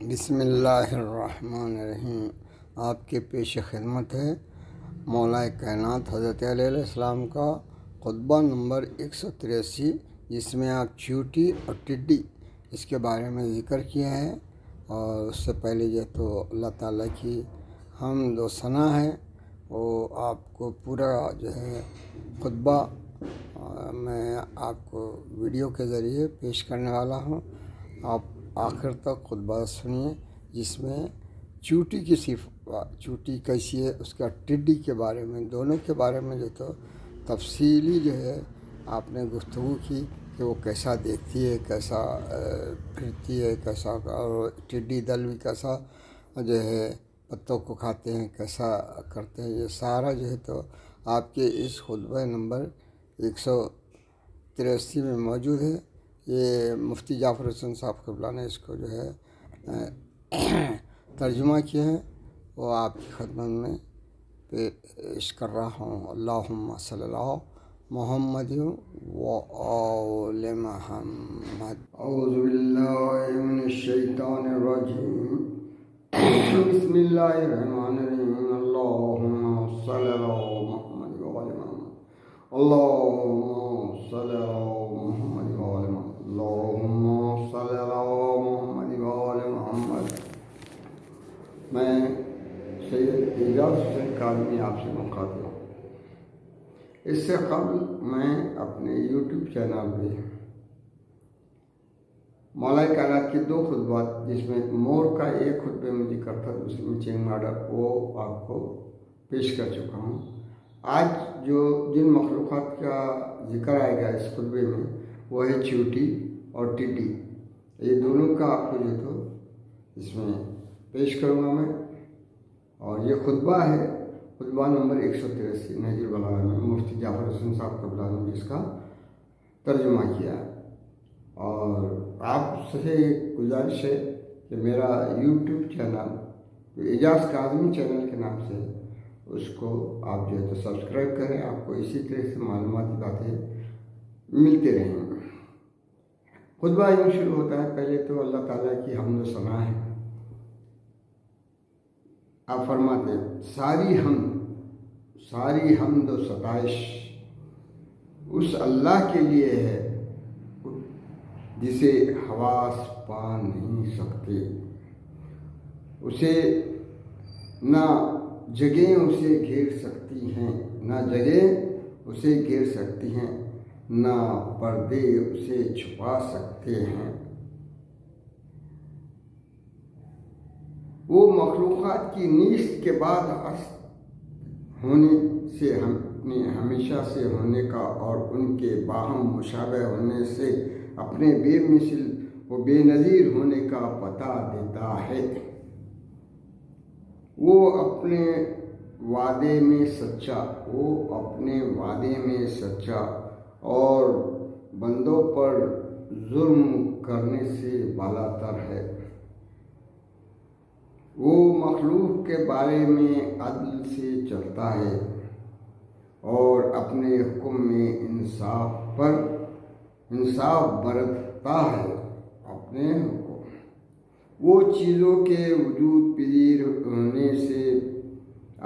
بسم اللہ الرحمن الرحیم۔ آپ کے پیش خدمت ہے مولا کائنات حضرت علیہ السلام کا خطبہ نمبر 183، جس میں آپ چیونٹی اور ٹڈی اس کے بارے میں ذکر کیا ہے، اور اس سے پہلے جو تو اللہ تعالیٰ کی حمد و ثنا ہے، وہ آپ کو پورا جو ہے خطبہ میں آپ کو ویڈیو کے ذریعے پیش کرنے والا ہوں۔ آپ آخر تک خطبہ سنیے، جس میں چیونٹی کی چیونٹی کیسی ہے، اس کا ٹڈی کے بارے میں، دونوں کے بارے میں جو تو تفصیلی جو ہے آپ نے گفتگو کی کہ وہ کیسا دیکھتی ہے، کیسا پھرتی ہے، کیسا، اور ٹڈی دل بھی کیسا جو ہے پتوں کو کھاتے ہیں، کیسا کرتے ہیں، یہ سارا جو ہے تو آپ کے اس خطبہ نمبر 183 میں موجود ہے۔ یہ مفتی جعفر حسین صاحب قبلہ نے اس کو جو ہے ترجمہ کیا ہے، وہ آپ کی خدمت میں پیش کر رہا ہوں۔ اللہم صلی اللہ محمد و آل محمد۔ اعوذ باللہ من الشیطان الرجیم، بسم اللہ الرحمن الرحیم۔ اللہم صلی اللہ محمد و آل محمد، اللہم صلی اللہ محمد و آل محمد، اللہم صلی اللہ محمد و آل محمد۔ میں سید اعجاز حسین کاظمی آپ سے مخاطب ہوں۔ اس سے قبل میں اپنے یوٹیوب چینل پہ مولا کائنات کے 2 خطبات، جس میں مور کا ایک خطبے میں ذکر تھا، دوسرے میں چینگ آرڈر، وہ آپ کو پیش کر چکا ہوں۔ آج جو جن مخلوقات کا ذکر آئے گا اس خطبے میں، وہ ہے چیونٹی اور ٹڈی۔ یہ دونوں کا آپ کو جو تو اس میں پیش کروں گا میں، اور یہ خطبہ ہے، خطبہ نمبر 183 نہج البلاغہ میں مفتی جعفر حسین صاحب قبلہ نے جس کا ترجمہ کیا ہے۔ اور آپ سے ایک گزارش ہے کہ میرا یوٹیوب چینل جو اعجاز کاظمی چینل کے نام سے ہے، اس کو آپ جو ہے تو سبسکرائب کریں، آپ کو اسی طرح سے معلوماتی باتیں ملتے رہیں۔ خطبہ یوں شروع ہوتا ہے، پہلے تو اللہ تعالیٰ کی حمد و ثنا ہے۔ آپ فرماتے ہیں ساری حمد و ستائش اس اللہ کے لیے ہے جسے حواس پا نہیں سکتے۔ اسے نہ جگہیں اسے گھیر سکتی ہیں، نہ جگہیں اسے گھیر سکتی ہیں، نہ پردے اسے چھپا سکتے ہیں۔ وہ مخلوقات کی نیست کے بعد ہست ہونے سے، ہمیشہ سے ہونے کا اور ان کے باہم مشابہ ہونے سے اپنے بے مثل و بے نظیر ہونے کا پتہ دیتا ہے۔ وہ اپنے وعدے میں سچا اور بندوں پر ظلم کرنے سے بالاتر ہے۔ وہ مخلوق کے بارے میں عدل سے چلتا ہے اور اپنے حکم میں انصاف برتتا ہے۔ اپنے حکم، وہ چیزوں کے وجود پذیر ہونے سے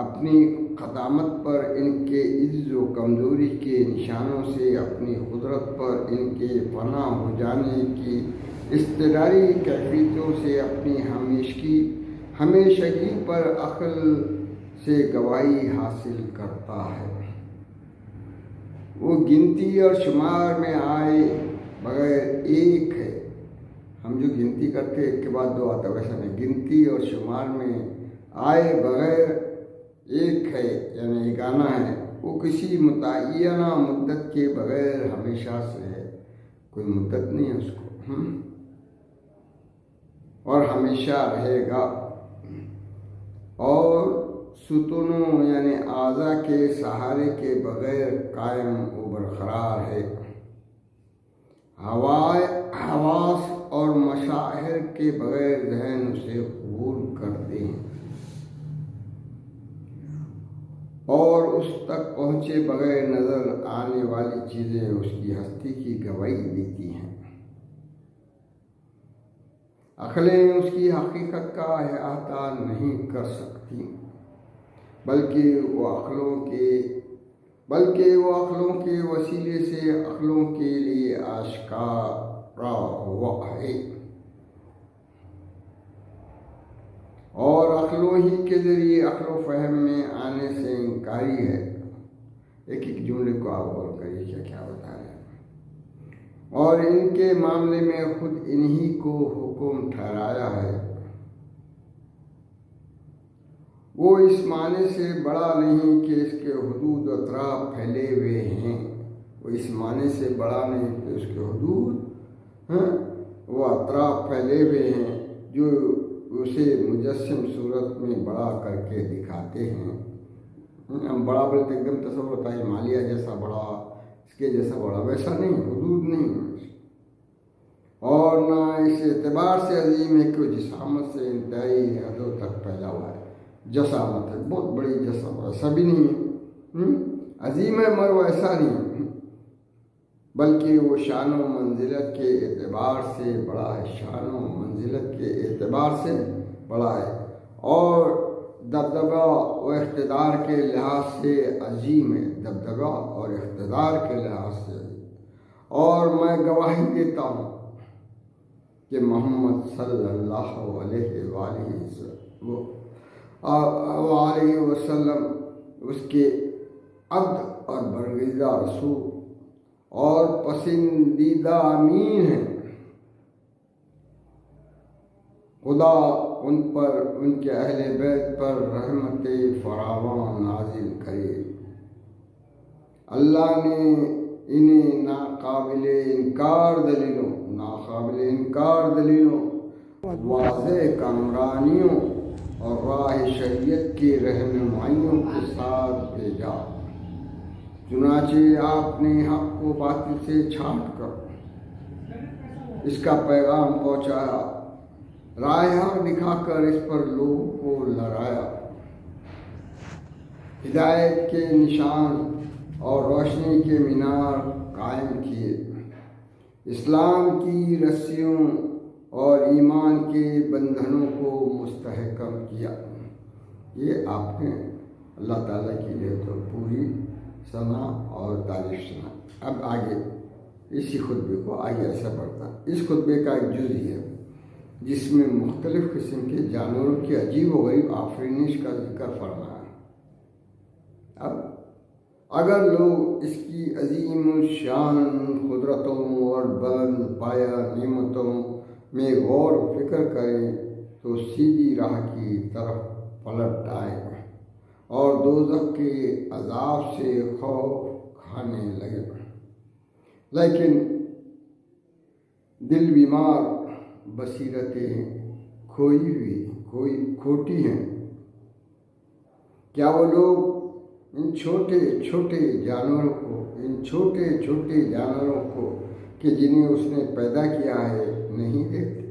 اپنی قدامت پر، ان کے عجز و کمزوری کے نشانوں سے، اپنی قدرت پر ان کے فنا ہو جانے کی اضطراری کیفیتوں سے، اپنی ہمیشگی پر عقل سے گواہی حاصل کرتا ہے۔ وہ گنتی اور شمار میں آئے بغیر ایک ہے۔ ہم جو گنتی کرتے ایک کے بعد 2 آتا، ویسا نہیں، گنتی اور شمار میں آئے بغیر ایک ہے، یعنی یگانہ ہے۔ وہ کسی متعینہ مدت کے بغیر ہمیشہ سے ہے، کوئی مدت نہیں ہے اس کو، اور ہمیشہ رہے گا۔ اور ستونوں یعنی اعضاء کے سہارے کے بغیر قائم و برقرار ہے۔ حواس اور مشاعر کے بغیر ذہن اسے قبول کرتے ہیں اور اس تک پہنچے بغیر نظر آنے والی چیزیں اس کی ہستی کی گواہی دیتی ہیں۔ عقلیں اس کی حقیقت کا احاطہ نہیں کر سکتی، بلکہ وہ عقلوں کے وسیلے سے عقلوں کے لیے آشکارا ہوا ہے، اور عقلوں ہی کے ذریعے عقل و فہم میں آنے سے انکاری ہے۔ ایک جملے کو آپ غور کریے کیا بتا رہے ہیں۔ اور ان کے معاملے میں خود انہی کو حکم ٹھہرایا ہے، وہ اس معنی سے بڑا نہیں کہ اس کے حدود و اطراف پھیلے ہوئے ہیں، وہ اس معنی سے بڑا نہیں کہ اس کے حدود وہ اطراف پھیلے ہوئے ہیں جو اسے مجسم صورت میں بڑا کر کے دکھاتے ہیں۔ ہم بڑا بولے تو ایک دم تصور ہوتا ہے ہمالیہ جیسا بڑا، اس کے جیسا بڑا، ویسا نہیں، حدود نہیں، اور نہ اس اعتبار سے عظیم ہے کہ وہ جسامت سے انتہائی حدوں تک پھیلا ہوا ہے۔ جسامت ہے، بہت بڑی جسامت، ایسا بھی نہیں ہے عظیم ہے مگر وہ ایسا نہیں ہے، بلکہ وہ شان و منزلت کے اعتبار سے بڑا ہے، شان و منزلت کے اعتبار سے بڑا ہے، اور دبدبہ و اقتدار کے لحاظ سے عظیم ہے، دبدبہ اور اقتدار کے لحاظ سے عظیم۔ اور میں گواہی دیتا ہوں کہ محمد صلی اللہ علیہ وسلم اس کے عبد اور برگزیدہ رسول اور پسندیدہ امین ہیں۔ خدا ان پر، ان کے اہل بیت پر رحمت فراواں نازل کرے۔ اللہ نے انہیں ناقابل انکار دلیلوں، واضح کامرانیوں اور راہ شریعت کی رہنمائیوں کے ساتھ بھیجا، چنانچہ آپ نے حق کو باطل سے چھانٹ کر اس کا پیغام پہنچایا، راہ حق دکھا کر اس پر لوگوں کو لڑایا، ہدایت کے نشان اور روشنی کے مینار قائم کیے، اسلام کی رسیوں اور ایمان کے بندھنوں کو مستحکم کیا۔ یہ آپ نے اللہ تعالیٰ کی لیے تو پوری ثنا اور تعریف سنا۔ اب آگے اسی خطبے کو آگے ایسا بڑھتا، اس خطبے کا ایک جز ہے جس میں مختلف قسم کے جانوروں کی عجیب و غریب آفرینش کا ذکر فرمایا۔ اب اگر لوگ اس کی عظیم الشان قدرتوں اور بلند پایہ نعمتوں میں غور و فکر کریں تو سیدھی راہ کی طرف پلٹ آئیں اور دوزخ کے عذاب سے خوف کھانے لگے، لیکن دل بیمار، بصیرتیں کھوٹی ہیں۔ کیا وہ لوگ ان چھوٹے چھوٹے جانوروں کو کہ جنہیں اس نے پیدا کیا ہے نہیں دیکھتے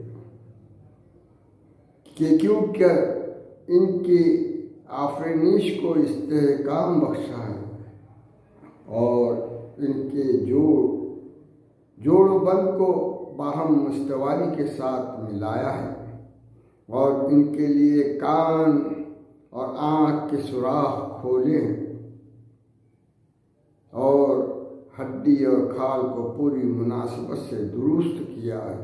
کہ کیونکہ ان کی آفرینش کو استحکام بخشا ہے اور ان کے جوڑ و بند کو باہم مستواری کے ساتھ ملایا ہے، اور ان کے لیے کان اور آنکھ کے سوراخ کھولے ہیں، اور ہڈی اور کھال کو پوری مناسبت سے درست کیا ہے۔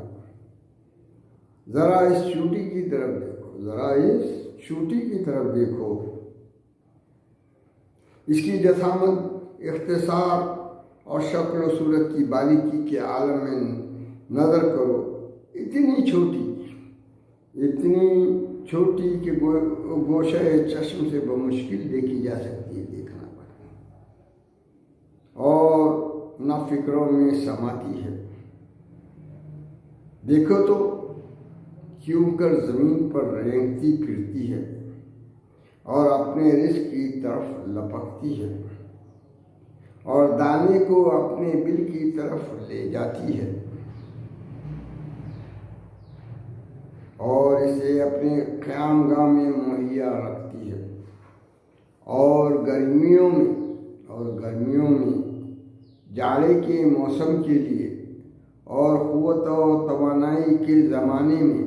ذرا اس چوٹی کی طرف دیکھو، اس کی جسامت، اختصار اور شکل و صورت کی باریکی کے عالم میں نظر کرو، اتنی چھوٹی کہ گوشہ چشم سے بمشکل دیکھی جا سکتی ہے، دیکھنا پڑتا اور نہ فکروں میں سماتی ہے۔ دیکھو تو کیوں کر زمین پر رینگتی پھرتی ہے اور اپنے رزق کی طرف لپکتی ہے، اور دانے کو اپنے بل کی طرف لے جاتی ہے، اور اسے اپنے قیام گاہ میں مہیا رکھتی ہے، اور گرمیوں میں جاڑے کے موسم کے لیے اور قوت و توانائی کے زمانے میں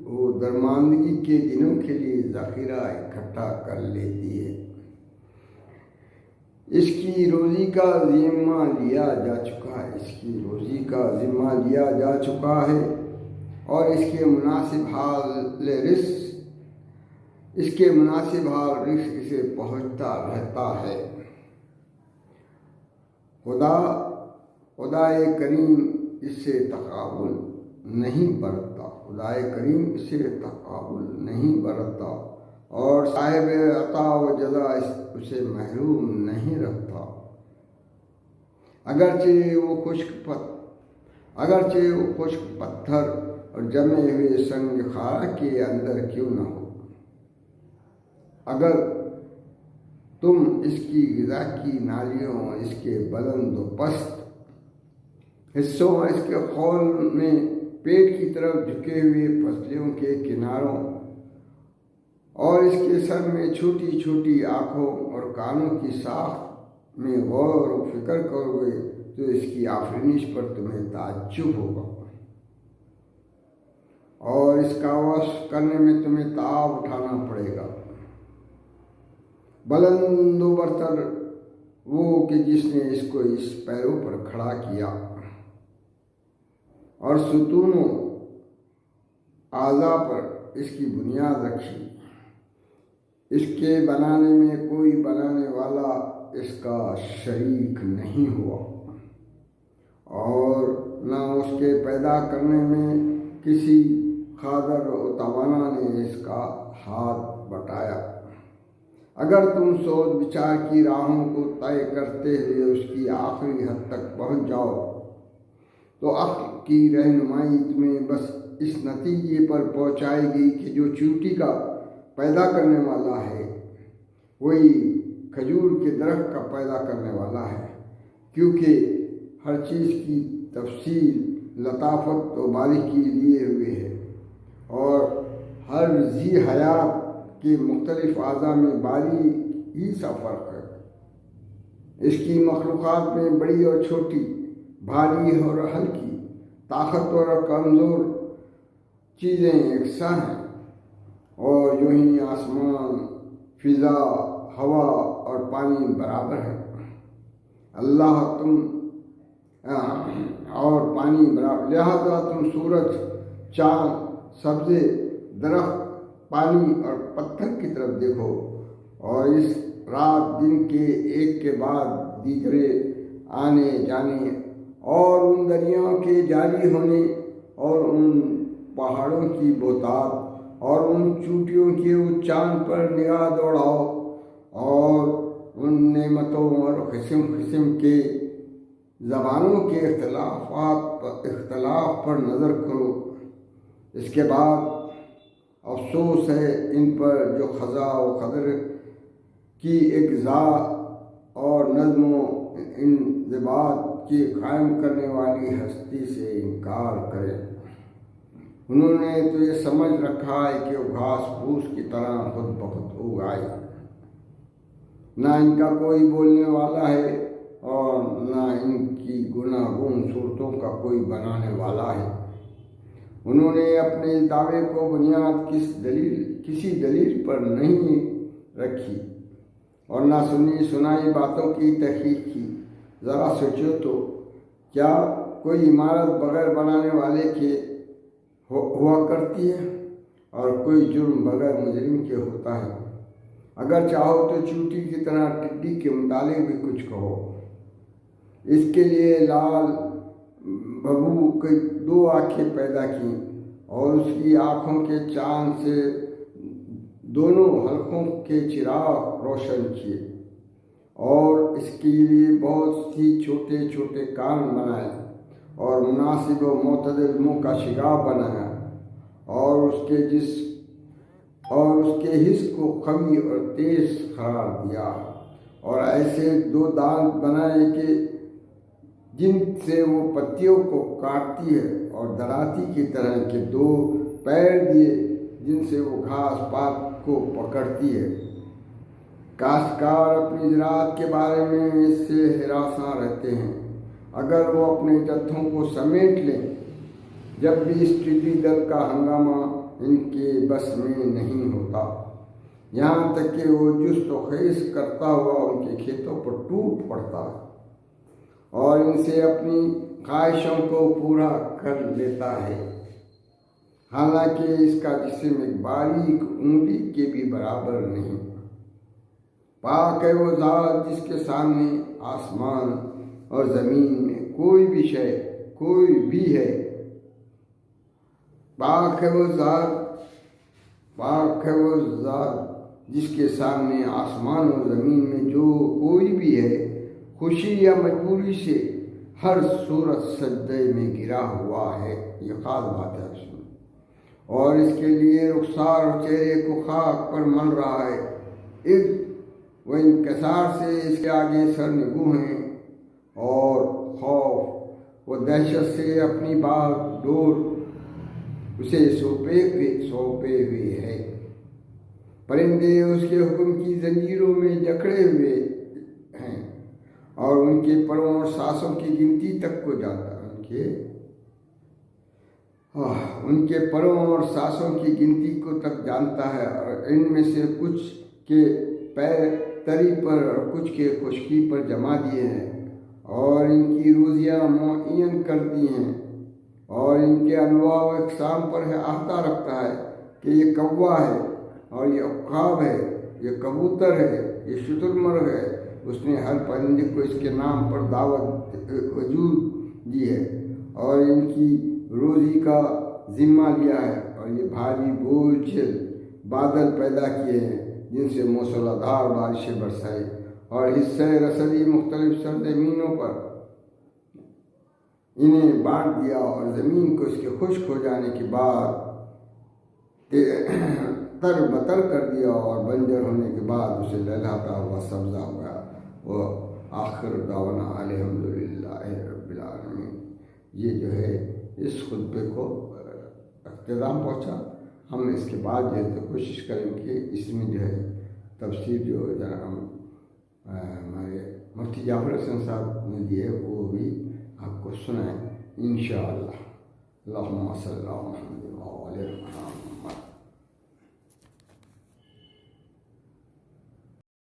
وہ درماندگی کے دنوں کے لیے ذخیرہ اکٹھا کر لیتی ہے۔ اس کی روزی کا ذمہ لیا جا چکا ہے، اس کی روزی کا ذمہ لیا جا چکا ہے، اور اس کے مناسب حال رزق اسے پہنچتا رہتا ہے۔ خدا کریم اس سے تقابل نہیں برتتا، اور صاحب عطا و جزا اسے محروم نہیں رکھتا، اگرچہ وہ خشک پتھر اور جمے ہوئے سنگ خارا کے اندر کیوں نہ ہو۔ اگر تم اس کی غذا کی نالیوں، اس کے بلند و پست حصوں، اس کے خول میں پیٹ کی طرف جھکے ہوئے پسلیوں کے کناروں، اور اس کے سر میں چھوٹی چھوٹی آنکھوں اور کانوں کی ساخت میں غور و فکر کرو گے تو اس کی آفرینش پر تمہیں تعجب ہوگا، اور اس کا وصف کرنے میں تمہیں تعب اٹھانا پڑے گا۔ بلند و برتر وہ کہ جس نے اس کو اس پیروں پر کھڑا کیا اور ستونوں اعضاء پر اس کی بنیاد رکھی۔ اس کے بنانے میں کوئی بنانے والا اس کا شریک نہیں ہوا، اور نہ اس کے پیدا کرنے میں کسی قادر و توانا نے اس کا ہاتھ بٹایا۔ اگر تم سوچ بچار کی راہوں کو طے کرتے ہوئے اس کی آخری حد تک پہنچ جاؤ تو عقل کی رہنمائی تمہیں بس اس نتیجے پر پہنچائے گی کہ جو چیونٹی کا پیدا کرنے والا ہے وہی کھجور کے درخت کا پیدا کرنے والا ہے، کیونکہ ہر چیز کی تفصیل، لطافت و باریکی لیے ہوئے ہے، اور ہر ذی حیات کے مختلف اعضاء میں باریک سا فرق ہے۔ اس کی مخلوقات میں بڑی اور چھوٹی، بھاری اور ہلکی، طاقتور اور کمزور چیزیں یکساں ہیں، اور یوں ہی آسمان، فضا، ہوا اور پانی برابر ہے۔ لہذا تم سورج، چاند، سبزے، درخت، پانی اور پتھر کی طرف دیکھو، اور اس رات دن کے ایک کے بعد دیگرے آنے جانے، اور ان دریاؤں کے جاری ہونے، اور ان پہاڑوں کی بہتات، اور ان چوٹیوں کے اس چاند پر نگاہ دوڑاؤ، اور ان نعمتوں اور قسم قسم کے زبانوں کے اختلاف پر نظر کرو۔ اس کے بعد افسوس ہے ان پر جو خضا و قدر کی اجزا اور نظم و انضباط کی قائم کرنے والی ہستی سے انکار کرے۔ انہوں نے تو یہ سمجھ رکھا ہے کہ وہ گھاس پھوس کی طرح خود بخود اگائے، نہ ان کا کوئی بولنے والا ہے اور نہ ان کی گوناگون صورتوں کا کوئی بنانے والا ہے۔ انہوں نے اپنے اس دعوے کو بنیاد کسی دلیل پر نہیں رکھی اور نہ سنی سنائی باتوں کی تحقیق کی۔ ذرا سوچو تو، کیا کوئی عمارت بغیر بنانے والے کے ہوا کرتی ہے، اور کوئی جرم بغیر مجرم کے ہوتا ہے؟ اگر چاہو تو چیونٹی کی طرح ٹڈی کے متعلق بھی کچھ کہو۔ اس کے لیے لال ببو کی 2 آنکھیں پیدا کیں، اور اس کی آنکھوں کے چاند سے دونوں حلقوں کے چراغ روشن کیے، اور اس کے لیے بہت سی چھوٹے چھوٹے کان بنائے، اور مناسب و معتدل منہ کا شگاف بنایا، اور اس کے حس کو قوی اور تیز قرار دیا، اور ایسے 2 دانت بنائے کہ جن سے وہ پتیوں کو کاٹتی ہے، اور دراتی کی طرح کے 2 پیر دیے جن سے وہ گھاس پات کو پکڑتی ہے۔ کاشتکار اپنی زراعت کے بارے میں اس سے ہراساں رہتے ہیں۔ اگر وہ اپنے جتھوں کو سمیٹ لیں جب بھی اس ٹڈی دل کا ہنگامہ ان کے بس میں نہیں ہوتا، یہاں تک کہ وہ جست و خیز کرتا ہوا ان کے کھیتوں پر ٹوٹ پڑتا ہے اور ان سے اپنی خواہشوں کو پورا کر لیتا ہے، حالانکہ اس کا جسم ایک باریک انگلی کے بھی برابر نہیں۔ پاک ہے وہ ذات جس کے سامنے آسمان اور زمین میں کوئی بھی شے کوئی بھی ہے۔ پاک ہے وہ ذات جس کے سامنے آسمان اور زمین میں جو کوئی بھی ہے، خوشی یا مجبوری سے ہر صورت سجدے میں گرا ہوا ہے۔ یہ خاص بات ہے اور اس کے لیے رخسار اور چہرے کو خاک پر مل رہا ہے۔ وہ انکسار سے اس کے آگے سر نگو ہیں اور خوف و دہشت سے اپنی باغ ڈور اسے سونپے ہوئے ہے۔ پرندے اس کے حکم کی زنجیروں میں جکڑے ہوئے ہیں اور ان کے پروں اور سانسوں کی گنتی تک کو جانتا ہے۔ ان کے پروں اور سانسوں کی گنتی کو تک جانتا ہے، اور ان میں سے کچھ کے پیر تری پر اور کچھ کے خشکی پر جما دیے ہیں اور ان کی روزیاں معین کر دی ہیں، اور ان کے انواع و اقسام پر احاطہ رکھتا ہے کہ یہ کوا ہے اور یہ عقاب ہے، یہ کبوتر ہے، یہ شتر مرغ ہے۔ اس نے ہر پرندے کو اس کے نام پر دعوت وجود دی ہے اور ان کی روزی کا ذمہ لیا ہے، اور یہ بھاری بوجھ بادل پیدا کیے ہیں جن سے موسلا دھار بارشیں برسائی، اور حصہ رسدی مختلف سرزمینوں پر انہیں بانٹ دیا، اور زمین کو اس کے خشک ہو جانے کے بعد تر بتر کر دیا، اور بنجر ہونے کے بعد اسے لہلاتا ہوا سبزہ ہوا۔ وہ آخر دعوانا الحمدللہ رب العالمین۔ یہ جو ہے اس خطبے کو اختتام پہنچا۔ ہم اس کے بعد جو ہے تو کوشش کریں کہ اس میں جو ہے تفسیر جو ہم ہمارے مفتی جعفر حسین صاحب نے دی ہے وہ بھی آپ کو سنائیں انشاءاللہ۔ اللہم صلی اللہ علیہ وسلم۔